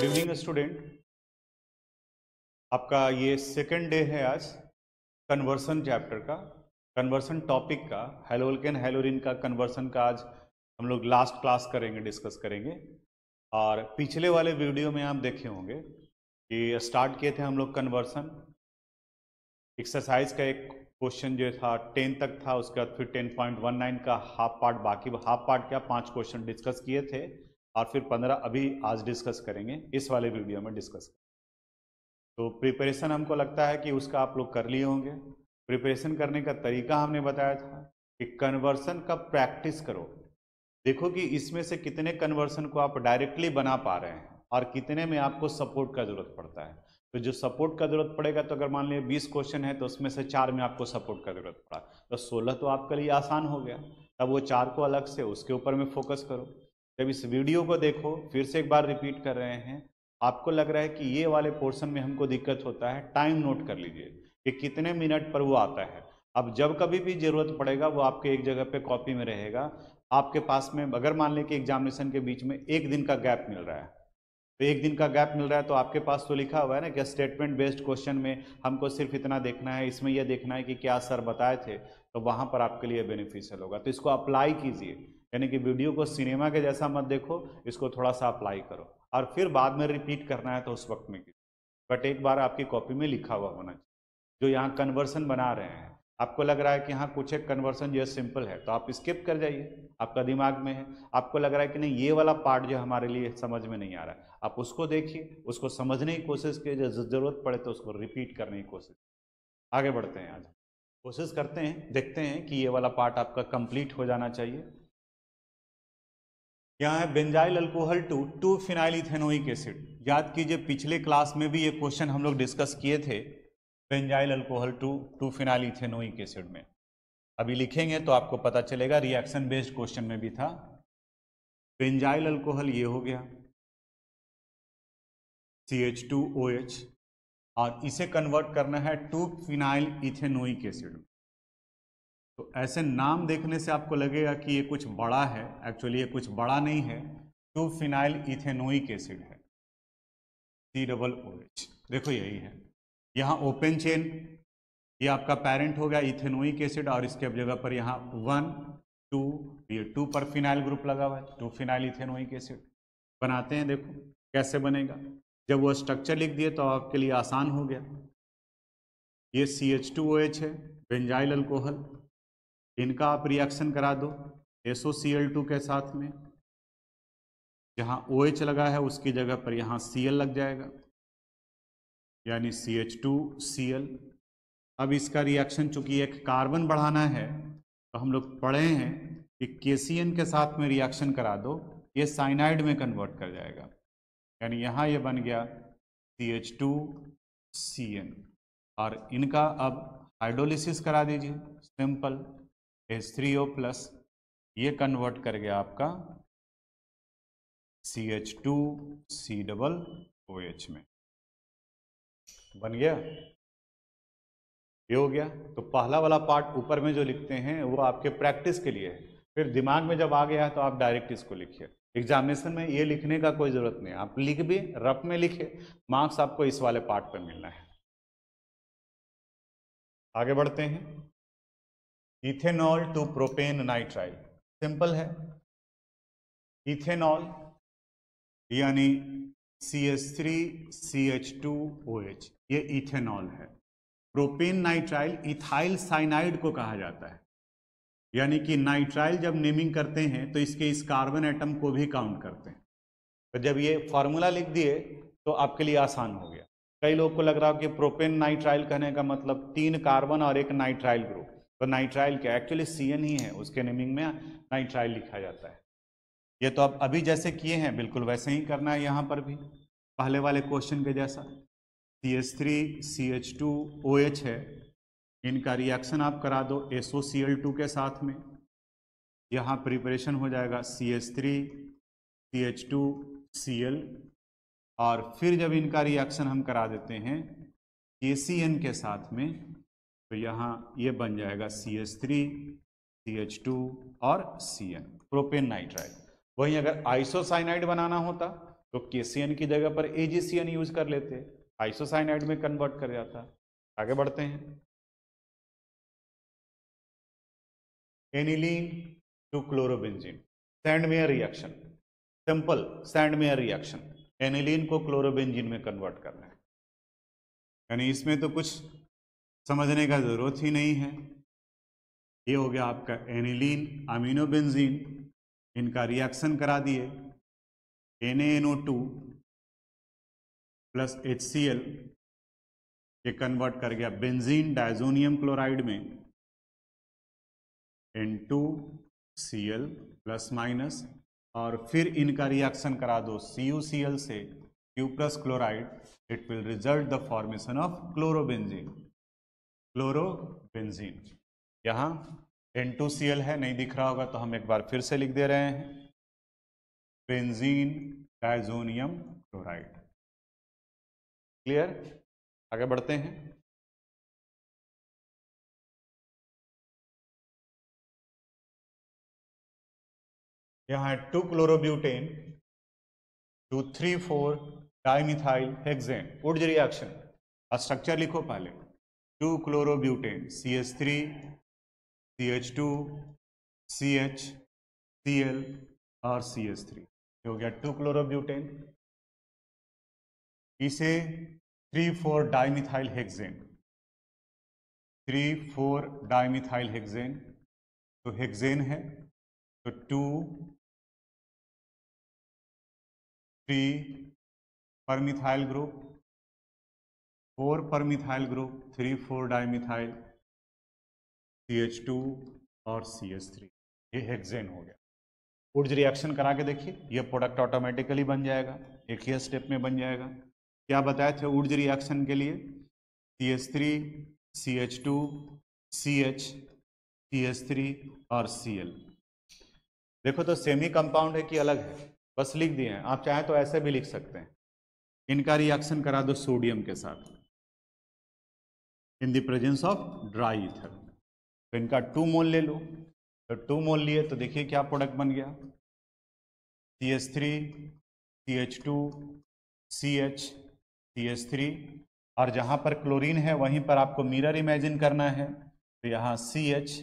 Good evening student. आपका ये second day है आज कन्वर्सन चैप्टर का, कन्वर्सन टॉपिक का, हेलोल्केन हेलोरिन का कन्वर्सन का आज हम लोग लास्ट क्लास करेंगे, डिस्कस करेंगे। और पिछले वाले वीडियो में आप देखे होंगे कि स्टार्ट किए थे हम लोग कन्वर्सन एक्सरसाइज का। एक क्वेश्चन जो था 10 तक था, उसके बाद फिर 10.19 का हाफ पार्ट, बाकी हाफ पार्ट क्या 5 क्वेश्चन डिस्कस किए थे और फिर 15 अभी आज डिस्कस करेंगे, इस वाले वीडियो में डिस्कस। तो प्रिपरेशन हमको लगता है कि उसका आप लोग कर लिए होंगे। प्रिपरेशन करने का तरीका हमने बताया था कि कन्वर्सन का प्रैक्टिस करो, देखो कि इसमें से कितने कन्वर्सन को आप डायरेक्टली बना पा रहे हैं और कितने में आपको सपोर्ट का जरूरत पड़ता है। तो जो सपोर्ट का जरूरत पड़ेगा, तो अगर मान लीजिए 20 क्वेश्चन है तो उसमें से 4 में आपको सपोर्ट का जरूरत पड़ा, तो 16 तो आपके लिए आसान हो गया। तब वो 4 को अलग से उसके ऊपर में फोकस करो। जब इस वीडियो को देखो, फिर से एक बार रिपीट कर रहे हैं, आपको लग रहा है कि ये वाले पोर्शन में हमको दिक्कत होता है, टाइम नोट कर लीजिए कि कितने मिनट पर वो आता है। अब जब कभी भी जरूरत पड़ेगा वो आपके एक जगह पे कॉपी में रहेगा आपके पास में। अगर मान लें कि एग्जामिनेशन के बीच में एक दिन का गैप मिल रहा है, तो एक दिन का गैप मिल रहा है तो आपके पास तो लिखा हुआ है ना कि स्टेटमेंट बेस्ड क्वेश्चन में हमको सिर्फ इतना देखना है, इसमें यह देखना है कि क्या सर बताए थे, तो वहां पर आपके लिए बेनिफिशियल होगा। तो इसको अप्लाई कीजिए, यानी कि वीडियो को सिनेमा के जैसा मत देखो, इसको थोड़ा सा अप्लाई करो और फिर बाद में रिपीट करना है तो उस वक्त में कीजिए। बट एक बार आपकी कॉपी में लिखा हुआ होना चाहिए। जो यहाँ कन्वर्सन बना रहे हैं, आपको लग रहा है कि हाँ कुछ एक कन्वर्सन जो है सिंपल है, तो आप स्किप कर जाइए, आपका दिमाग में है। आपको लग रहा है कि नहीं ये वाला पार्ट जो हमारे लिए समझ में नहीं आ रहा है, आप उसको देखिए, उसको समझने की कोशिश कीजिए, जरूरत पड़े तो उसको रिपीट करने की कोशिश। आगे बढ़ते हैं, आज कोशिश करते हैं, देखते हैं कि ये वाला पार्ट आपका कंप्लीट हो जाना चाहिए। यहाँ है benzyl alcohol to phenyl ethanoic acid. याद कीजिए पिछले क्लास में भी ये क्वेश्चन हम लोग डिस्कस किए थे, benzyl alcohol to phenyl ethanoic acid में। अभी लिखेंगे तो आपको पता चलेगा, रिएक्शन बेस्ड क्वेश्चन में भी था। बेंजाइल अल्कोहल ये हो गया CH2OH, और इसे कन्वर्ट करना है टू फिनाइल इथेनोइक एसिड। तो ऐसे नाम देखने से आपको लगेगा कि ये कुछ बड़ा है, एक्चुअली ये कुछ बड़ा नहीं है, टू फिनाइल इथेनोइक एसिड है, COOH। देखो यही है, यहाँ ओपन चेन, ये आपका पेरेंट हो गया इथेनोइक एसिड, और इसके जगह पर यहाँ 1 2, ये 2 पर फिनाइल ग्रुप लगा हुआ है, टू फिनाइल इथेनोइक एसिड बनाते हैं। देखो कैसे बनेगा, जब वो स्ट्रक्चर लिख दिए तो आपके लिए आसान हो गया। ये CH2OH है, बेंजाइल अल्कोहल, इनका आप रिएक्शन करा दो SOCl2 के साथ में। जहाँ OH लगा है उसकी जगह पर यहाँ Cl लग जाएगा, यानी CH2Cl। अब इसका रिएक्शन चूंकि एक कार्बन बढ़ाना है, तो हम लोग पढ़े हैं कि KCN के साथ में रिएक्शन करा दो, ये साइनाइड में कन्वर्ट कर जाएगा, यानी यहाँ ये बन गया CH2CN। और इनका अब हाइड्रोलिसिस करा दीजिए, सिंपल H3O+, ये कन्वर्ट कर गया आपका CH2COOH में, बन गया, ये हो गया। तो पहला वाला पार्ट ऊपर में जो लिखते हैं वो आपके प्रैक्टिस के लिए है, फिर दिमाग में जब आ गया तो आप डायरेक्ट इसको लिखिए। एग्जामिनेशन में ये लिखने का कोई जरूरत नहीं, आप लिख भी रफ में लिखे, मार्क्स आपको इस वाले पार्ट पर मिलना है। आगे बढ़ते हैं, ethanol to propane nitrile, simple है। इथेनॉल यानी CH3CH2OH, ये इथेनॉल है। प्रोपेन नाइट्राइल इथाइल साइनाइड को कहा जाता है, यानी कि नाइट्राइल जब नेमिंग करते हैं तो इसके इस कार्बन एटम को भी काउंट करते हैं। तो जब ये फॉर्मूला लिख दिए तो आपके लिए आसान हो गया। कई लोग को लग रहा हो कि प्रोपेन नाइट्राइल कहने का मतलब 3 कार्बन और एक नाइट्राइल ग्रुप, तो नाइट्राइल क्या, एक्चुअली CN ही है, उसके नेमिंग में नाइट्राइल लिखा जाता है। ये तो आप अभी जैसे किए हैं बिल्कुल वैसे ही करना है, यहाँ पर भी पहले वाले क्वेश्चन के जैसा। CH3CH2OH है, इनका रिएक्शन आप करा दो SOCl2 के साथ में, यहाँ प्रिपरेशन हो जाएगा CH3CH2Cl, और फिर जब इनका रिएक्शन हम करा देते हैं KCN के साथ में, तो यहाँ ये बन जाएगा CH3CH2 और CN, प्रोपेन नाइट्राइल। वहीं अगर आइसोसाइनाइड बनाना होता तो KCN की जगह पर AgCN यूज कर लेते, आइसोसाइनाइड में कन्वर्ट कर जाता। आगे बढ़ते हैं। Aniline to chlorobenzene, Sandmeyer reaction, simple Sandmeyer reaction, aniline को क्लोरोबेंजीन में कन्वर्ट करना है, यानी इसमें तो कुछ समझने का जरूरत ही नहीं है। ये हो गया आपका एनिलीन अमीनोबेंजीन, इनका रिएक्शन करा दिए, NaNO2 प्लस HCl, ये कन्वर्ट कर गया बेंजीन डायजोनियम क्लोराइड में, N2Cl प्लस माइनस, और फिर इनका रिएक्शन करा दो CuCl से Q plus chloride, it will result the formation of chlorobenzene. Chlorobenzene, यहाँ N2Cl है, नहीं दिख रहा होगा तो हम एक बार फिर से लिख दे रहे हैं, बेंजीन डायजोनियम क्लोराइड। क्लियर? आगे बढ़ते हैं। यहाँ है 2-क्लोरोब्यूटेन 2,3,4 dimethyl hexane, Wurtz reaction. Structure लिखो पहले, 2-क्लोरोब्यूटेन CH3 CH2 CH Cl और CH3, ये हो गया 2-क्लोरोब्यूटेन। इसे 3,4 डाइमिथाइल हेक्सेन, 3,4 डाइमिथाइल हेक्सेन, तो हेक्सेन है तो 2,3 पर मिथाइल ग्रुप, 4 पर मिथाइल ग्रुप, 3,4 डाइमिथाइल, CH2 और CH3, ये हेक्सेन हो गया। वुड्स रिएक्शन करा के देखिए, ये प्रोडक्ट ऑटोमेटिकली बन जाएगा, एक ही स्टेप में बन जाएगा। क्या बताए थे वुड्स रिएक्शन के लिए? CH3 CH2 CH CH3 और Cl। देखो तो सेमी कंपाउंड है कि अलग है, बस लिख दिए हैं। आप चाहें तो ऐसे भी लिख सकते हैं, इनका रिएक्शन करा दो सोडियम के साथ in the presence of dry ether, तो इनका 2 मोल ले लो, तो 2 मोल लिए तो देखिए क्या प्रोडक्ट बन गया, CH3 CH2 CH CH3, और जहां पर क्लोरीन है वहीं पर आपको मिरर इमेजिन करना है, तो यहाँ CH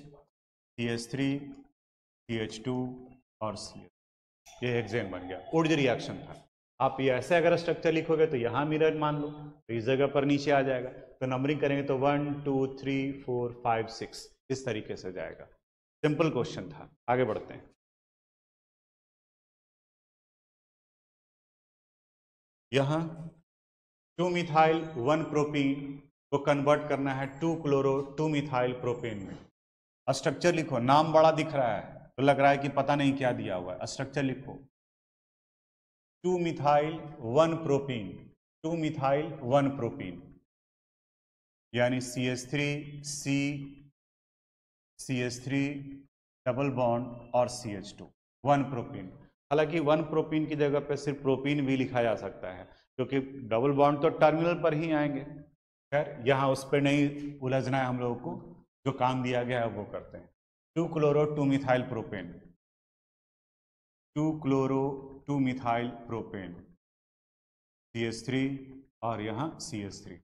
CH3 CH2 और CH, ये हेक्सेन बन गया। वुड्स रिएक्शन था। आप ये ऐसे अगर स्ट्रक्चर लिखोगे तो यहाँ मिरर मान लो, तो इस जगह पर नीचे आ जाएगा, तो नंबरिंग करेंगे तो 1 2 3 4 5 6 इस तरीके से जाएगा। सिंपल क्वेश्चन था। आगे बढ़ते हैं। यहाँ 2 मिथाइल 1 प्रोपीन को कन्वर्ट करना है 2 मिथाइल प्रोपेन में। स्ट्रक्चर लिखो, नाम बड़ा दिख रहा है तो लग रहा है कि पता नहीं क्या दिया हुआ है। स्ट्रक्चर लिखो, 2 मिथाइल 1 प्रोपीन, 2 मिथाइल 1 प्रोपीन, यानी CH3 C CH3 double bond और CH2 1 प्रोपीन। हालांकि 1 प्रोपीन की जगह पे सिर्फ प्रोपीन भी लिखा जा सकता है, क्योंकि डबल बॉन्ड तो टर्मिनल पर ही आएंगे। खैर यहाँ उस पर नहीं उलझना है हम लोगों को, जो काम दिया गया है वो करते हैं। 2 methyl propane, 2 methyl propane, CH3 और यहाँ CH3।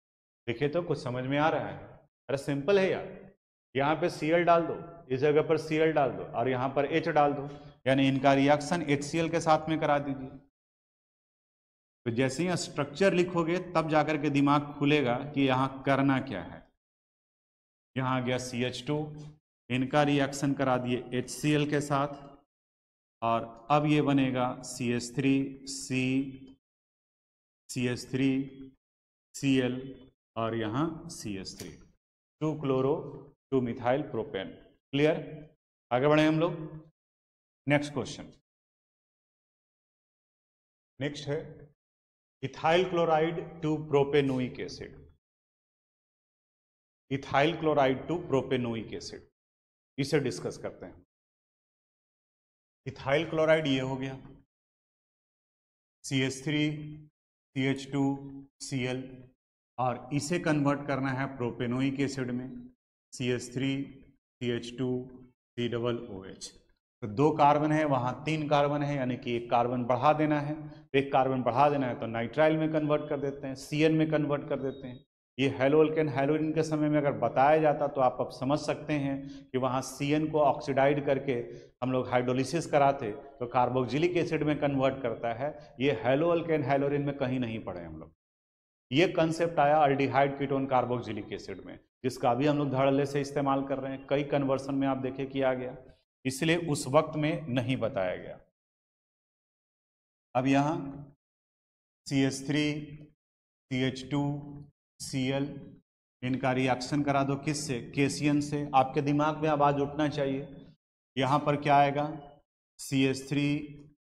देखिए तो कुछ समझ में आ रहा है? अरे सिंपल है यार, यहाँ पे Cl डाल दो, इस जगह पर Cl डाल दो और यहाँ पर H डाल दो, यानी इनका रिएक्शन HCl के साथ में करा दीजिए। तो जैसे ही स्ट्रक्चर लिखोगे तब जाकर के दिमाग खुलेगा कि यहाँ करना क्या है। यहाँ आ गया CH2, इनका रिएक्शन करा दिए HCl के साथ, और अब ये बनेगा CH3 C CH3 Cl और यहाँ CH3, 2 मिथाइल प्रोपेन। क्लियर? आगे बढ़े हम लोग। नेक्स्ट क्वेश्चन, नेक्स्ट है ethyl chloride to propanoic acid, ethyl chloride to propanoic acid, इसे डिस्कस करते हैं। इथाइल क्लोराइड ये हो गया, CH3 CH2 Cl, और इसे कन्वर्ट करना है प्रोपेनोइक एसिड में, CH3 CH2 COOH। तो 2 कार्बन है, वहाँ 3 कार्बन है, यानी कि 1 कार्बन बढ़ा देना है। तो 1 कार्बन बढ़ा देना है तो नाइट्राइल में कन्वर्ट कर देते हैं, CN में कन्वर्ट कर देते हैं। ये हैलोअल्केन हैलोरिन के समय में अगर बताया जाता तो आप अब समझ सकते हैं कि वहाँ CN को ऑक्सीडाइड करके हम लोग हाइड्रोलिसिस कराते तो कार्बोक्सिलिक एसिड में कन्वर्ट करता है। ये हैलोअल्केन हैलोरिन में कहीं नहीं पढ़े हम लोग। ये कंसेप्ट आया अल्डिहाइड कीटोन कार्बोक्सिलिक एसिड में, जिसका अभी हम लोग धड़ल्ले से इस्तेमाल कर रहे हैं। कई कन्वर्सन में आप देखें कि आ गया, इसलिए उस वक्त में नहीं बताया गया। अब यहाँ CH3 CH2 Cl इनका रिएक्शन करा दो, किससे? केसियन से। आपके दिमाग में आवाज उठना चाहिए, यहाँ पर क्या आएगा? CH3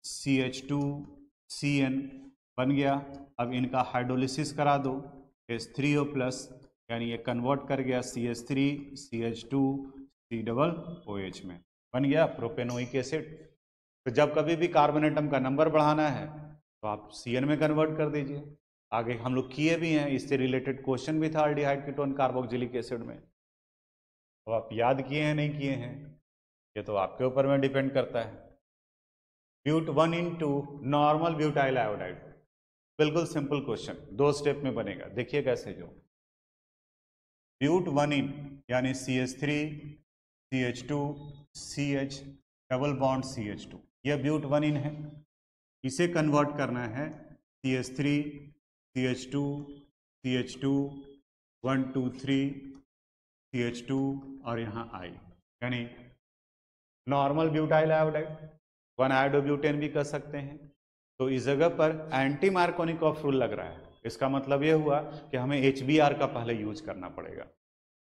CH2 Cn बन गया। अब इनका हाइड्रोलिसिस करा दो, H3O प्लस, यानी ये कन्वर्ट कर गया CH3 CH2 COOH में, बन गया प्रोपेनोइक एसिड। तो जब कभी भी कार्बन एटम का नंबर बढ़ाना है तो आप CN में कन्वर्ट कर दीजिए। आगे हम लोग किए भी हैं, इससे रिलेटेड क्वेश्चन भी था अल्डिहाइड कीटोन कार्बोक्सिलिक एसिड में। तो आप याद किए हैं नहीं किए हैं ये तो आपके ऊपर में डिपेंड करता है। But 1 into normal butyl iodide, बिल्कुल सिंपल क्वेश्चन, 2 स्टेप में बनेगा। देखिए कैसे, जो ब्यूट 1 in यानी CH3 CH2 CH double bond CH2, यह ब्यूट 1 in है। इसे कन्वर्ट करना है CH3 CH2 CH2 1 2 3 CH2 और यहाँ I, यानी नॉर्मल ब्यूटाइल आयोडाइड, 1 आयोडोब्यूटेन भी कर सकते हैं। तो इस जगह पर एंटी मार्कोनिकॉफ रूल लग रहा है। इसका मतलब यह हुआ कि हमें HBr का पहले यूज करना पड़ेगा।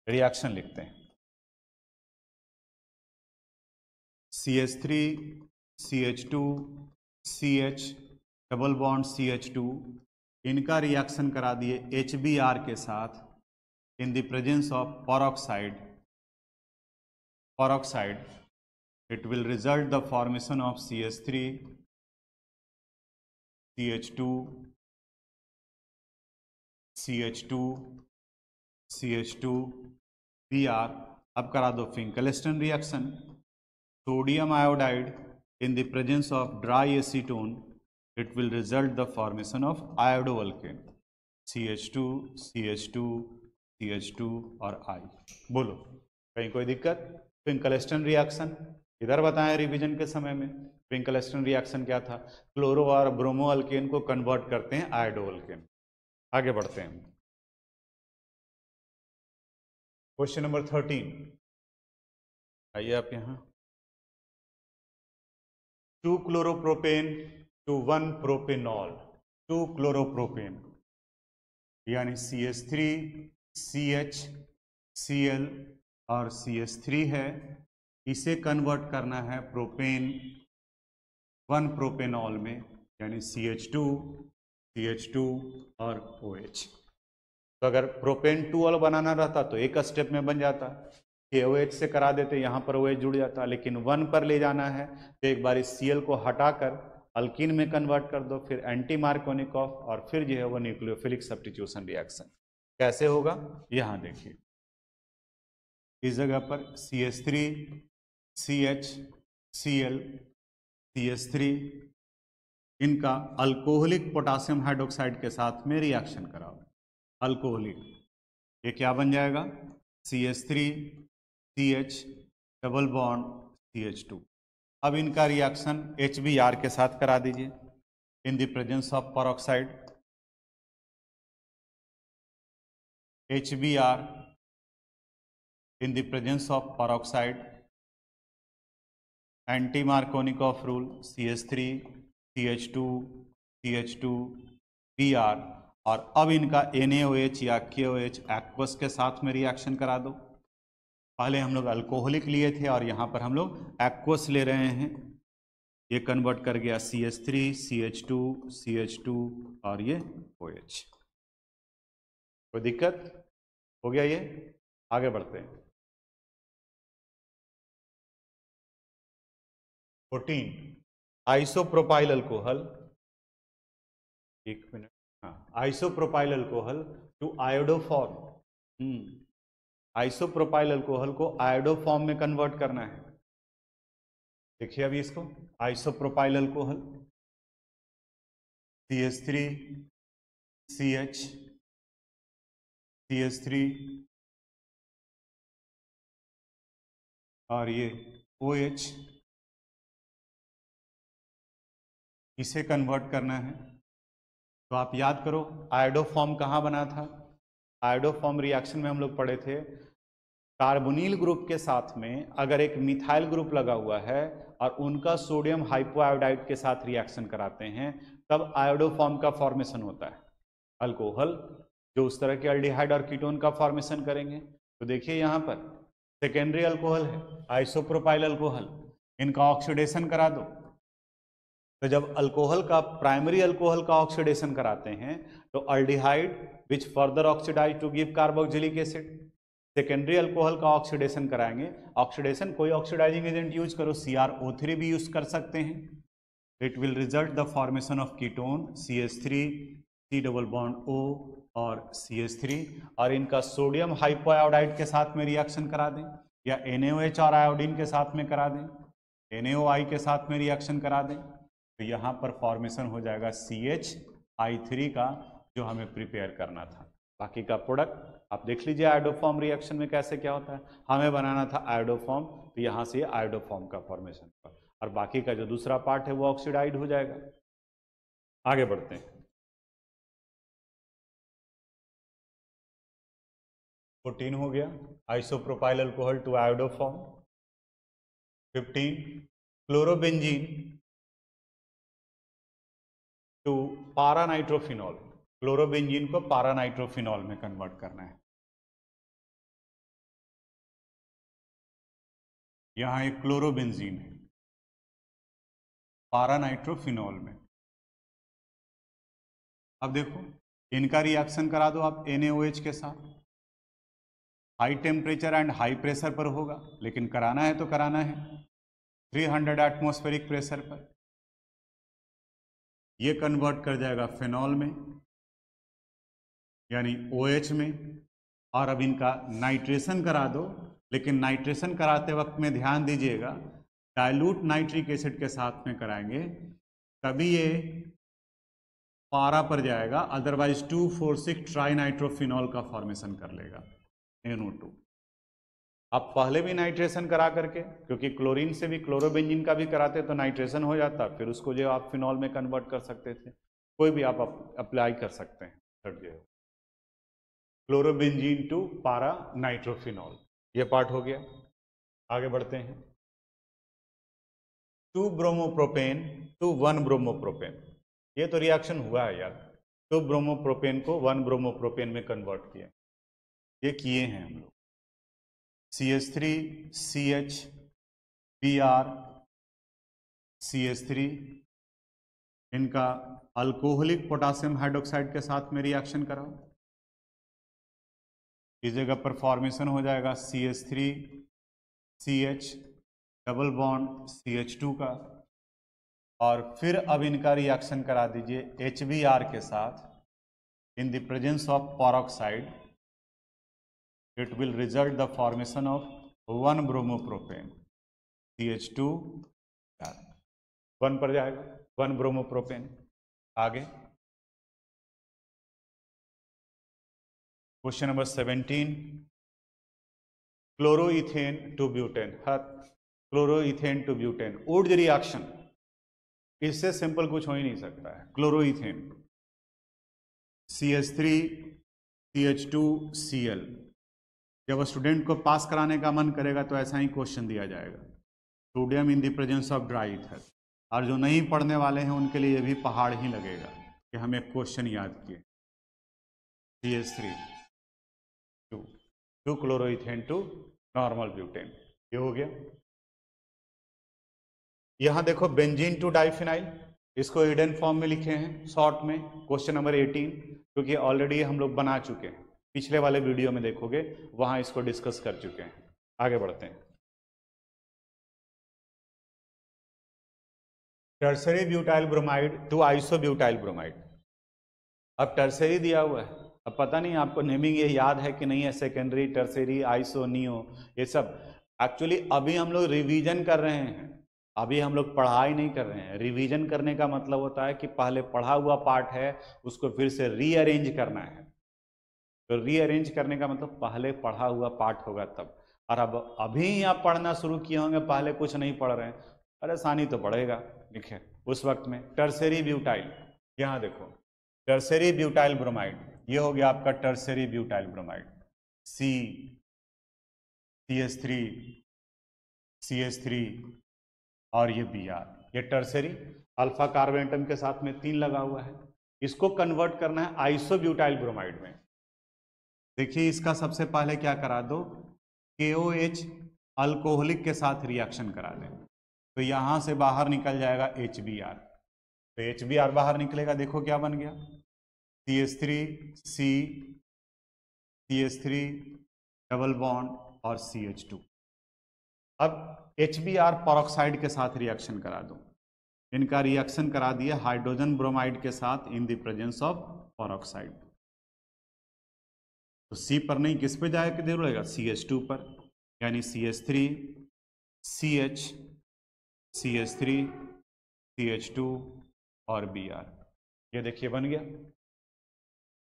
रिएक्शन लिखते हैं, CH3 CH2 CH double bond CH2, इनका रिएक्शन करा दिए HBr के साथ in the presence of peroxide, it will result the formation of CH3 CH2 CH2 CH2 Br। अब करा दो Finkelstein reaction, sodium iodide in the presence of dry acetone, it will result the formation of iodoalkane, CH2 CH2 CH2 और I। बोलो कहीं कोई दिक्कत? फिंकलस्टन reaction इधर बताएं रिवीजन के समय में। फिंकलस्टन रिएक्शन क्या था? क्लोरो और ब्रोमो अल्केन को कन्वर्ट करते हैं आयोडोअल्केन। आगे बढ़ते हैं, क्वेश्चन नंबर 13। आइए आप यहाँ, 2 क्लोरोप्रोपेन to 1 प्रोपेनॉल, 2 क्लोरोप्रोपेन यानी CH3 CH Cl और CH3 है, इसे कन्वर्ट करना है प्रोपेन 1 प्रोपेनॉल में, यानी CH2 CH2 और OH। तो अगर प्रोपेन 2 बनाना रहता तो एक स्टेप में बन जाता, KOH से करा देते, यहाँ पर OH जुड़ जाता। लेकिन 1 पर ले जाना है तो एक बार इस Cl को हटाकर अल्कीन में कन्वर्ट कर दो, फिर एंटी मार्कोनिकॉफ और फिर जो है वो न्यूक्लियोफिलिक सब्स्टिट्यूशन रिएक्शन। कैसे होगा यहाँ देखिए, इस जगह पर CH3 CH Cl CH3, इनका अल्कोहलिक पोटासियम हाइड्रोक्साइड के साथ में रिएक्शन कराओ। अल्कोहलिक, ये क्या बन जाएगा? CH3 CH double bond CH2। अब इनका रिएक्शन HBr के साथ करा दीजिए इन the presence of peroxide, HBr in the presence of peroxide, anti Markovnikov rule, CH3 CH2 CH2 Br, और अब इनका NaOH या KOH एक्वस के साथ में रिएक्शन करा दो। पहले हम लोग अल्कोहलिक लिए थे और यहाँ पर हम लोग एक्वस ले रहे हैं, ये कन्वर्ट कर गया CH3 CH2 CH2 और ये OH। कोई दिक्कत हो गया? ये आगे बढ़ते हैं, 14 आइसोप्रोपाइल अल्कोहल, एक मिनट, हाँ, isopropyl alcohol to iodoform. Isopropyl alcohol को आयोडोफॉर्म में कन्वर्ट करना है। देखिए अभी इसको, isopropyl alcohol CH3 CH CH3 और ये OH, इसे कन्वर्ट करना है। तो आप याद करो आयोडोफॉर्म कहाँ बना था? आयोडोफॉर्म रिएक्शन में हम लोग पढ़े थे, कार्बोनिल ग्रुप के साथ में अगर एक मिथाइल ग्रुप लगा हुआ है और उनका सोडियम हाइपोआयोडाइड के साथ रिएक्शन कराते हैं तब आयोडोफॉर्म का फॉर्मेशन होता है। अल्कोहल जो उस तरह के एल्डिहाइड और कीटोन का फॉर्मेशन करेंगे। तो देखिए यहाँ पर सेकेंडरी अल्कोहल है आइसोप्रोपाइल अल्कोहल, इनका ऑक्सीडेशन करा दो। तो जब अल्कोहल का प्राइमरी अल्कोहल का ऑक्सीडेशन कराते हैं तो aldehyde which further oxidise to give carboxylic acid, secondary alcohol का ऑक्सीडेशन कराएंगे। ऑक्सीडेशन कोई ऑक्सीडाइजिंग एजेंट यूज करो, CrO3 भी यूज कर सकते हैं। It will result the formation of ketone CH3 C double bond O और CH3, और इनका सोडियम हाइपोआयोडाइड के साथ में रिएक्शन करा दें या NaOH और आयोडीन के साथ में करा दें, NaOI के साथ में रिएक्शन करा दें। तो यहाँ पर फॉर्मेशन हो जाएगा CH(I3) का, जो हमें प्रिपेयर करना था। बाकी का प्रोडक्ट आप देख लीजिए आयोडोफॉर्म रिएक्शन में कैसे क्या होता है। हमें बनाना था आयोडोफॉर्म, तो यहाँ से आयोडोफॉर्म का फॉर्मेशन हुआ और बाकी का जो दूसरा पार्ट है वो ऑक्सीडाइड हो जाएगा। आगे बढ़ते हैं। 14 हो गया isopropyl alcohol to iodoform. 15 chlorobenzene to paranitrophenol, chlorobenzene को पारानाइट्रोफिनॉल में कन्वर्ट करना है। यहाँ एक क्लोरोबेंजीन है पारानाइट्रोफिनॉल में। अब देखो इनका रिएक्शन करा दो आप NaOH के साथ, high temperature and high pressure पर होगा, लेकिन कराना है तो कराना है 300 एटमॉस्फेरिक प्रेशर पर। ये कन्वर्ट कर जाएगा फिनॉल में यानी OH में। और अब इनका नाइट्रेशन करा दो, लेकिन नाइट्रेशन कराते वक्त में ध्यान दीजिएगा डाइल्यूट नाइट्रिक एसिड के साथ में कराएंगे तभी ये पारा पर जाएगा, अदरवाइज 2,4,6 ट्राइनाइट्रोफिनॉल का फॉर्मेशन कर लेगा NO2। आप पहले भी नाइट्रेशन करा करके, क्योंकि क्लोरीन से भी क्लोरोबेंजीन का भी कराते तो नाइट्रेशन हो जाता, फिर उसको जो आप फिनॉल में कन्वर्ट कर सकते थे। कोई भी आप अप्लाई कर सकते हैं क्लोरोबेंजीन टू पारा नाइट्रोफिनॉल। ये पार्ट हो गया। आगे बढ़ते हैं। 2 ब्रोमोप्रोपेन टू 1 ब्रोमोप्रोपेन, ये तो रिएक्शन हुआ है यार। 2 ब्रोमोप्रोपेन को 1 ब्रोमोप्रोपेन में कन्वर्ट किया, ये किए हैं हम लोग। CH3 CH Br CH3, इनका अल्कोहलिक पोटासियम हाइड्रोक्साइड के साथ में रिएक्शन कराओ। इस जगह पर फॉर्मेशन हो जाएगा CH3 CH double bond CH2 का, और फिर अब इनका रिएक्शन करा दीजिए HBr के साथ in the presence of peroxide. It will result the formation of 1 bromopropane CH2 1 पर जाएगा 1 ब्रोमोप्रोपेन। आगे question number 17, chloroethane to butane. Chloroethane to butane Wurtz reaction, इससे सिंपल कुछ हो ही नहीं सकता है। क्लोरोइथेन CH3 CH2 Cl, जब स्टूडेंट को पास कराने का मन करेगा तो ऐसा ही क्वेश्चन दिया जाएगा, sodium in the presence of dry ether. और जो नहीं पढ़ने वाले हैं उनके लिए भी पहाड़ ही लगेगा कि हमें क्वेश्चन याद किए। CH3 2 chloroethane to normal butane, ये हो गया। यहां देखो बेंजीन टू डाइफिनाइल, इसको हिडन फॉर्म में लिखे हैं शॉर्ट में, क्वेश्चन नंबर 18, क्योंकि ऑलरेडी हम लोग बना चुके हैं, पिछले वाले वीडियो में देखोगे वहां इसको डिस्कस कर चुके हैं। आगे बढ़ते हैं। Tertiary butyl bromide to isobutyl bromide. अब टर्सरी दिया हुआ है, अब पता नहीं आपको नेमिंग ये याद है कि नहीं है, सेकेंडरी टर्सरी आइसो नियो, ये सब एक्चुअली अभी हम लोग रिवीजन कर रहे हैं। अभी हम लोग पढ़ाई नहीं कर रहे हैं। रिवीजन करने का मतलब होता है कि पहले पढ़ा हुआ पार्ट है उसको फिर से रीअरेंज करना है। तो रीअरेंज करने का मतलब पहले पढ़ा हुआ पार्ट होगा तब। और अब अभी आप पढ़ना शुरू किए होंगे, पहले कुछ नहीं पढ़ रहे हैं, परेशानी तो बढ़ेगा। देखिए उस वक्त में टर्सरी ब्यूटाइल, यहाँ देखो टर्सरी ब्यूटाइल ब्रोमाइड, ये हो गया आपका tertiary butyl bromide, CH3 CH3 और ये Br, ये टर्सरी अल्फा कार्बोनेटम के साथ में 3 लगा हुआ है। इसको कन्वर्ट करना है आइसोब्यूटाइल ब्रोमाइड में। देखिए इसका सबसे पहले क्या करा दो, KOH अल्कोहलिक के साथ रिएक्शन करा दें, तो यहां से बाहर निकल जाएगा HBr। तो HBr बाहर निकलेगा, देखो क्या बन गया, CH3C CH3 डबल बॉन्ड और CH2। अब HBr परऑक्साइड के साथ रिएक्शन करा दो, इनका रिएक्शन करा दिया हाइड्रोजन ब्रोमाइड के साथ in the presence of peroxide. तो C पर नहीं, किस पे जाएगा जरूर रहेगा, CH2 पर, यानी CH3 CH CH3 CH2 और Br। ये देखिए बन गया।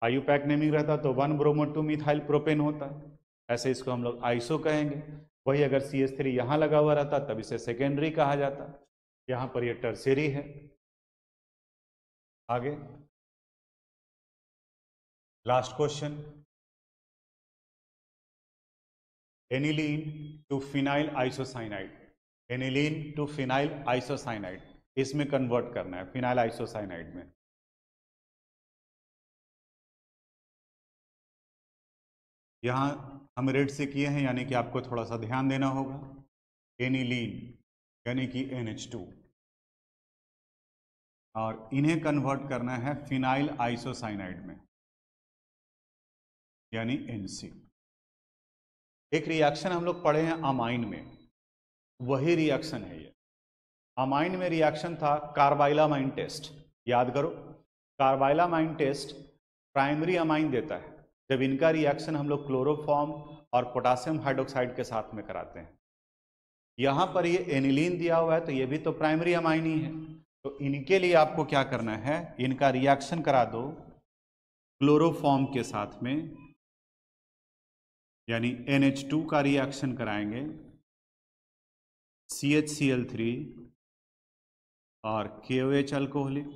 आयुपैक नेमिंग रहता तो 1 ब्रोमो 2 मिथाइल प्रोपेन होता, ऐसे इसको हम लोग आइसो कहेंगे। वही अगर CH3 यहाँ लगा हुआ रहता तब इसे सेकेंडरी कहा जाता, यहाँ पर ये टर्सरी है। आगे last question, aniline to phenyl isocyanide, aniline to phenyl isocyanide, इसमें कन्वर्ट करना है फिनाइल आइसोसाइनाइड में। यहाँ हम रेड से किए हैं, यानी कि आपको थोड़ा सा ध्यान देना होगा। एनिलीन यानी कि NH2, और इन्हें कन्वर्ट करना है फिनाइल आइसोसाइनाइड में, यानी NC। एक रिएक्शन हम लोग पढ़े हैं अमाइन में, वही रिएक्शन है ये। अमाइन में रिएक्शन था कार्बाइलामाइन टेस्ट, याद करो कार्बाइलामाइन टेस्ट प्राइमरी अमाइन देता है। जब इनका रिएक्शन हम लोग क्लोरोफॉर्म और पोटासियम हाइड्रोक्साइड के साथ में कराते हैं, यहाँ पर ये एनिलीन दिया हुआ है तो ये भी तो प्राइमरी अमाइन ही है। तो इनके लिए आपको क्या करना है, इनका रिएक्शन करा दो क्लोरोफॉर्म के साथ में, यानी NH2 का रिएक्शन कराएंगे CHCl3 और KOH अल्कोहलिक।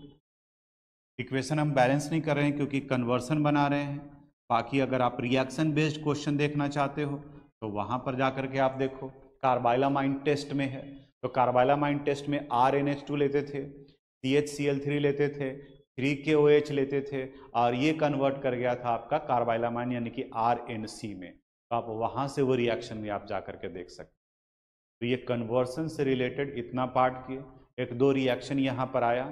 इक्वेशन हम बैलेंस नहीं कर रहे हैं क्योंकि कन्वर्सन बना रहे हैं। बाकी अगर आप रिएक्शन बेस्ड क्वेश्चन देखना चाहते हो तो वहां पर जाकर के आप देखो, कार्बाइलामाइन टेस्ट में है तो कार्बाइलामाइन टेस्ट में RNH2 लेते थे, CHCl3 लेते थे, 3KOH लेते थे, और ये कन्वर्ट कर गया था आपका कार्बाइलामाइन यानी कि RNC में। तो आप वहां से वो रिएक्शन में आप जाकर के देख सकते। तो ये कन्वर्सन से रिलेटेड इतना पार्ट किए। एक दो रिएक्शन यहाँ पर आया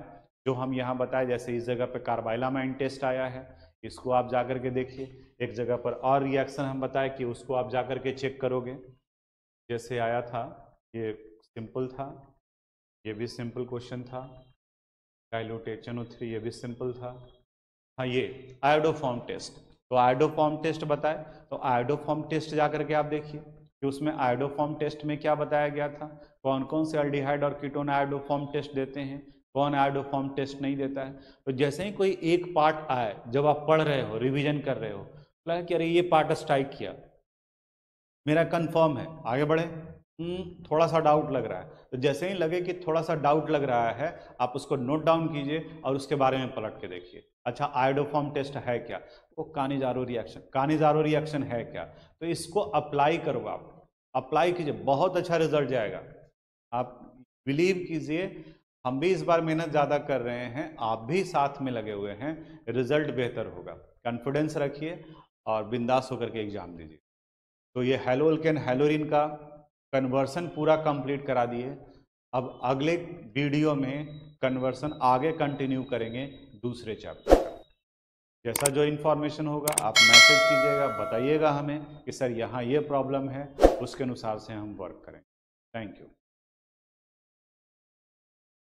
जो हम यहाँ बताए, जैसे इस जगह पे कार्बाइलामाइन टेस्ट आया है, इसको आप जाकर के देखिए। एक जगह पर और रिएक्शन हम बताए कि उसको आप जाकर के चेक करोगे, जैसे आया था ये सिंपल था, ये भी सिंपल क्वेश्चन था, डाइल्यूट HNO3 ये भी सिंपल था। हाँ ये आयोडोफॉर्म टेस्ट, तो आयोडोफॉर्म टेस्ट बताए, तो आयोडोफॉर्म टेस्ट जाकर के आप देखिए कि उसमें आयोडोफॉर्म टेस्ट में क्या बताया गया था, कौन कौन से अल्डिहाइड और कीटोन आयोडोफॉर्म टेस्ट देते हैं, कौन आयोडोफॉर्म टेस्ट नहीं देता है। तो जैसे ही कोई एक पार्ट आए, जब आप पढ़ रहे हो रिवीजन कर रहे हो, लगा कि अरे ये पार्ट स्ट्राइक किया, मेरा कंफर्म है, आगे बढ़े, थोड़ा सा डाउट लग रहा है, तो जैसे ही लगे कि थोड़ा सा डाउट लग रहा है आप उसको नोट डाउन कीजिए और उसके बारे में पलट के देखिए। अच्छा आयोडोफॉर्म टेस्ट है क्या, वो कानिजारो रिएक्शन, कानिजारो रिएक्शन है क्या, तो इसको अप्लाई करो, आप अप्लाई कीजिए, बहुत अच्छा रिजल्ट जाएगा। आप बिलीव कीजिए, हम भी इस बार मेहनत ज़्यादा कर रहे हैं, आप भी साथ में लगे हुए हैं, रिजल्ट बेहतर होगा। कॉन्फिडेंस रखिए और बिंदास होकर के एग्जाम दीजिए। तो ये हैलोअल्केन हैलोरिन का कन्वर्सन पूरा कंप्लीट करा दिए। अब अगले वीडियो में कन्वर्सन आगे कंटिन्यू करेंगे दूसरे चैप्टर का। जैसा जो इन्फॉर्मेशन होगा आप मैसेज कीजिएगा, बताइएगा हमें कि सर यहाँ ये प्रॉब्लम है, उसके अनुसार से हम वर्क करें। Thank you.